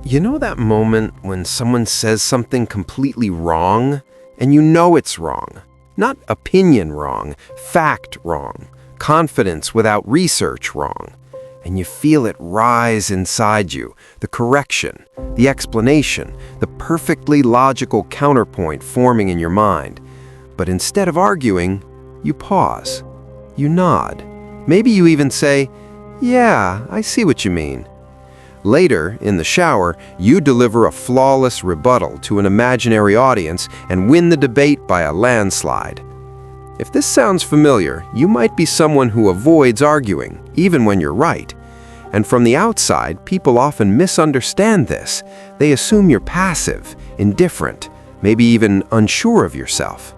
You know that moment when someone says something completely wrong, and you know it's wrong? Not opinion wrong, fact wrong, confidence without research wrong. And you feel it rise inside you, the correction, the explanation, the perfectly logical counterpoint forming in your mind. But instead of arguing, you pause. You nod. Maybe you even say, "Yeah, I see what you mean." Later, in the shower, you deliver a flawless rebuttal to an imaginary audience and win the debate by a landslide. If this sounds familiar, you might be someone who avoids arguing, even when you're right. And from the outside, people often misunderstand this. They assume you're passive, indifferent, maybe even unsure of yourself.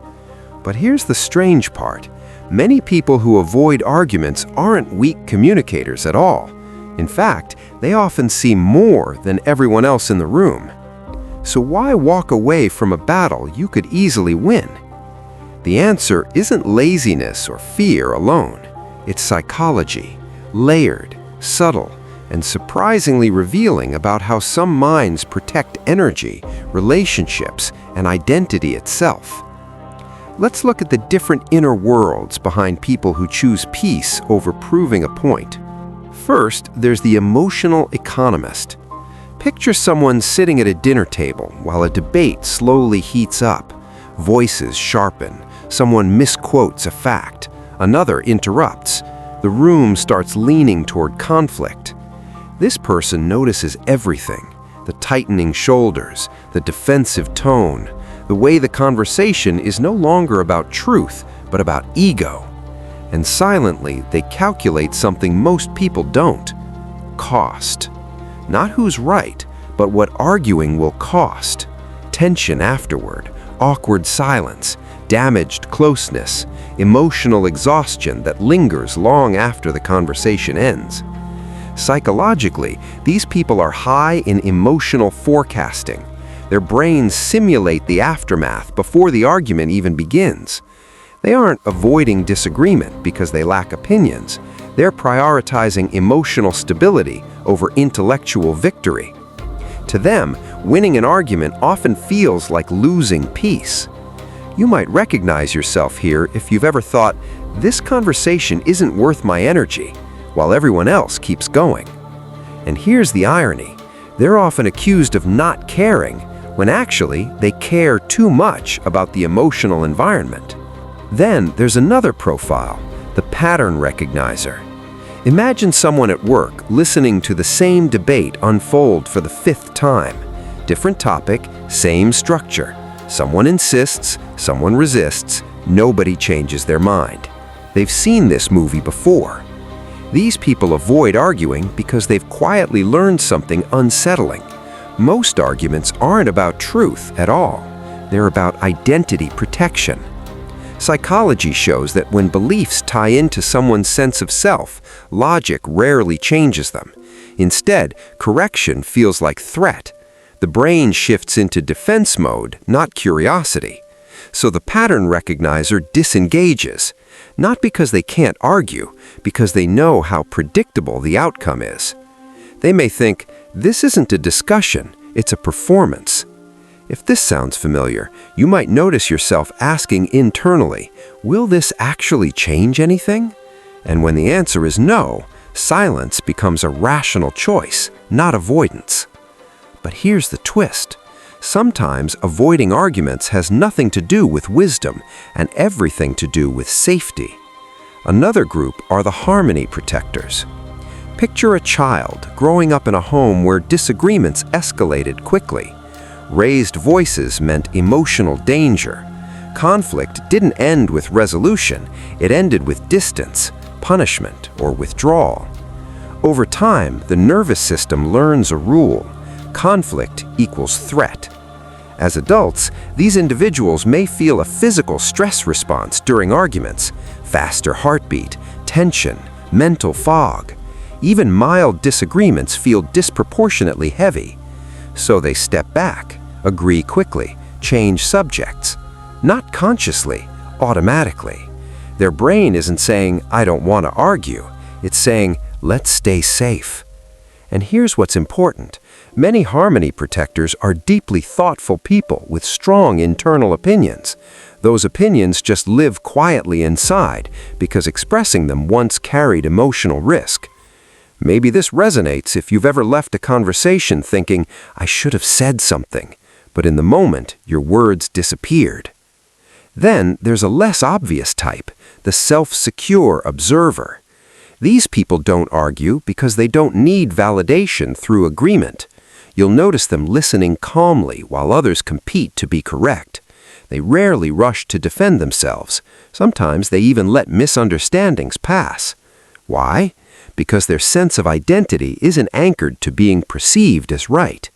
But here's the strange part. Many people who avoid arguments aren't weak communicators at all. In fact, they often see more than everyone else in the room. So why walk away from a battle you could easily win? The answer isn't laziness or fear alone. It's psychology, layered, subtle, and surprisingly revealing about how some minds protect energy, relationships, and identity itself. Let's look at the different inner worlds behind people who choose peace over proving a point. First, there's the emotional economist. Picture someone sitting at a dinner table while a debate slowly heats up. Voices sharpen, someone misquotes a fact, another interrupts. The room starts leaning toward conflict. This person notices everything: the tightening shoulders, the defensive tone, the way the conversation is no longer about truth, but about ego. And silently, they calculate something most people don't: cost. Not who's right, but what arguing will cost. Tension afterward, awkward silence, damaged closeness, emotional exhaustion that lingers long after the conversation ends. Psychologically, these people are high in emotional forecasting. Their brains simulate the aftermath before the argument even begins. They aren't avoiding disagreement because they lack opinions. They're prioritizing emotional stability over intellectual victory. To them, winning an argument often feels like losing peace. You might recognize yourself here if you've ever thought, "This conversation isn't worth my energy," while everyone else keeps going. And here's the irony. They're often accused of not caring, when actually they care too much about the emotional environment. Then there's another profile, the pattern recognizer. Imagine someone at work listening to the same debate unfold for the 5th time. Different topic, same structure. Someone insists, someone resists, nobody changes their mind. They've seen this movie before. These people avoid arguing because they've quietly learned something unsettling. Most arguments aren't about truth at all. They're about identity protection. Psychology shows that when beliefs tie into someone's sense of self, logic rarely changes them. Instead, correction feels like threat. The brain shifts into defense mode, not curiosity. So the pattern recognizer disengages, not because they can't argue, because they know how predictable the outcome is. They may think, "This isn't a discussion, it's a performance." If this sounds familiar, you might notice yourself asking internally, "Will this actually change anything?" And when the answer is no, silence becomes a rational choice, not avoidance. But here's the twist. Sometimes avoiding arguments has nothing to do with wisdom and everything to do with safety. Another group are the harmony protectors. Picture a child growing up in a home where disagreements escalated quickly. Raised voices meant emotional danger. Conflict didn't end with resolution, it ended with distance, punishment, or withdrawal. Over time, the nervous system learns a rule: conflict equals threat. As adults, these individuals may feel a physical stress response during arguments: faster heartbeat, tension, mental fog. Even mild disagreements feel disproportionately heavy. So they step back, agree quickly, change subjects. Not consciously, automatically. Their brain isn't saying, "I don't want to argue." It's saying, "Let's stay safe." And here's what's important. Many harmony protectors are deeply thoughtful people with strong internal opinions. Those opinions just live quietly inside because expressing them once carried emotional risk. Maybe this resonates if you've ever left a conversation thinking, "I should have said something," but in the moment, your words disappeared. Then there's a less obvious type, the self-secure observer. These people don't argue because they don't need validation through agreement. You'll notice them listening calmly while others compete to be correct. They rarely rush to defend themselves. Sometimes they even let misunderstandings pass. Why? Because their sense of identity isn't anchored to being perceived as right.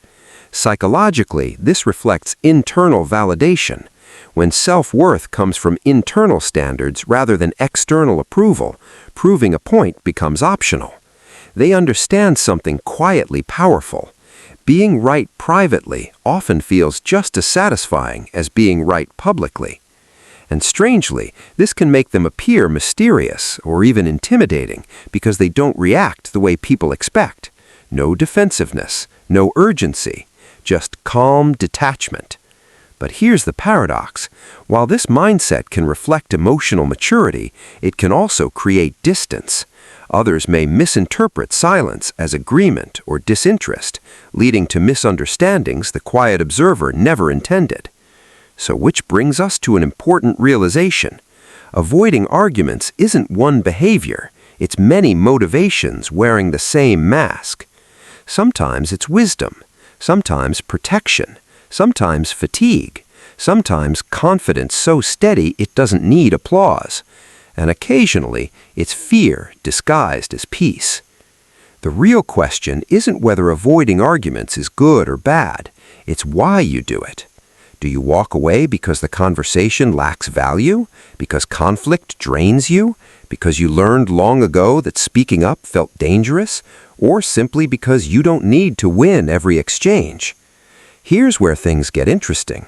Psychologically, this reflects internal validation. When self-worth comes from internal standards rather than external approval, proving a point becomes optional. They understand something quietly powerful. Being right privately often feels just as satisfying as being right publicly. And strangely, this can make them appear mysterious or even intimidating because they don't react the way people expect. No defensiveness, no urgency, just calm detachment. But here's the paradox. While this mindset can reflect emotional maturity, it can also create distance. Others may misinterpret silence as agreement or disinterest, leading to misunderstandings the quiet observer never intended. So which brings us to an important realization. Avoiding arguments isn't one behavior, it's many motivations wearing the same mask. Sometimes it's wisdom, sometimes protection, sometimes fatigue, sometimes confidence so steady it doesn't need applause, and occasionally it's fear disguised as peace. The real question isn't whether avoiding arguments is good or bad, it's why you do it. Do you walk away because the conversation lacks value? Because conflict drains you? Because you learned long ago that speaking up felt dangerous? Or simply because you don't need to win every exchange? Here's where things get interesting.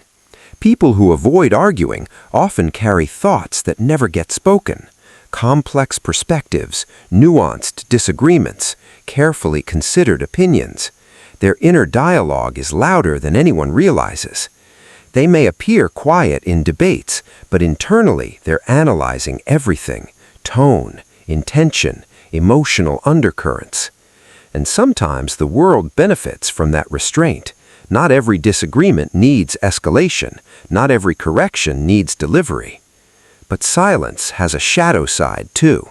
People who avoid arguing often carry thoughts that never get spoken. Complex perspectives, nuanced disagreements, carefully considered opinions. Their inner dialogue is louder than anyone realizes. They may appear quiet in debates, but internally they're analyzing everything: tone, intention, emotional undercurrents. And sometimes the world benefits from that restraint. Not every disagreement needs escalation. Not every correction needs delivery. But silence has a shadow side too.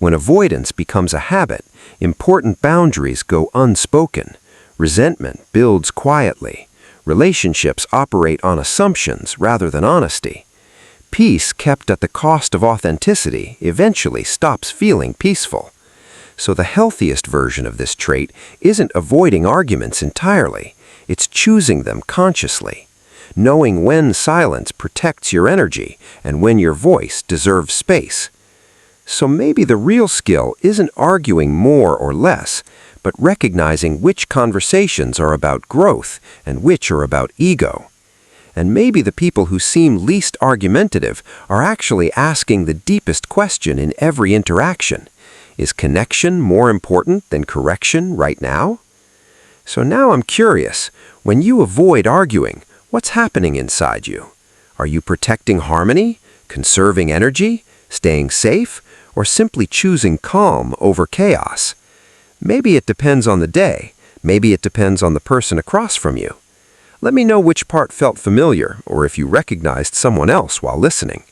When avoidance becomes a habit, important boundaries go unspoken. Resentment builds quietly. Relationships operate on assumptions rather than honesty. Peace kept at the cost of authenticity eventually stops feeling peaceful. So the healthiest version of this trait isn't avoiding arguments entirely. It's choosing them consciously. Knowing when silence protects your energy and when your voice deserves space. So maybe the real skill isn't arguing more or less, but recognizing which conversations are about growth and which are about ego. And maybe the people who seem least argumentative are actually asking the deepest question in every interaction. Is connection more important than correction right now? So now I'm curious, when you avoid arguing, what's happening inside you? Are you protecting harmony, conserving energy, staying safe, or simply choosing calm over chaos? Maybe it depends on the day. Maybe it depends on the person across from you. Let me know which part felt familiar, or if you recognized someone else while listening.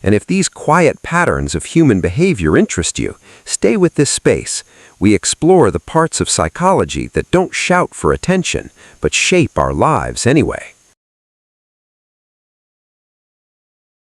And if these quiet patterns of human behavior interest you, stay with this space. We explore the parts of psychology that don't shout for attention, but shape our lives anyway.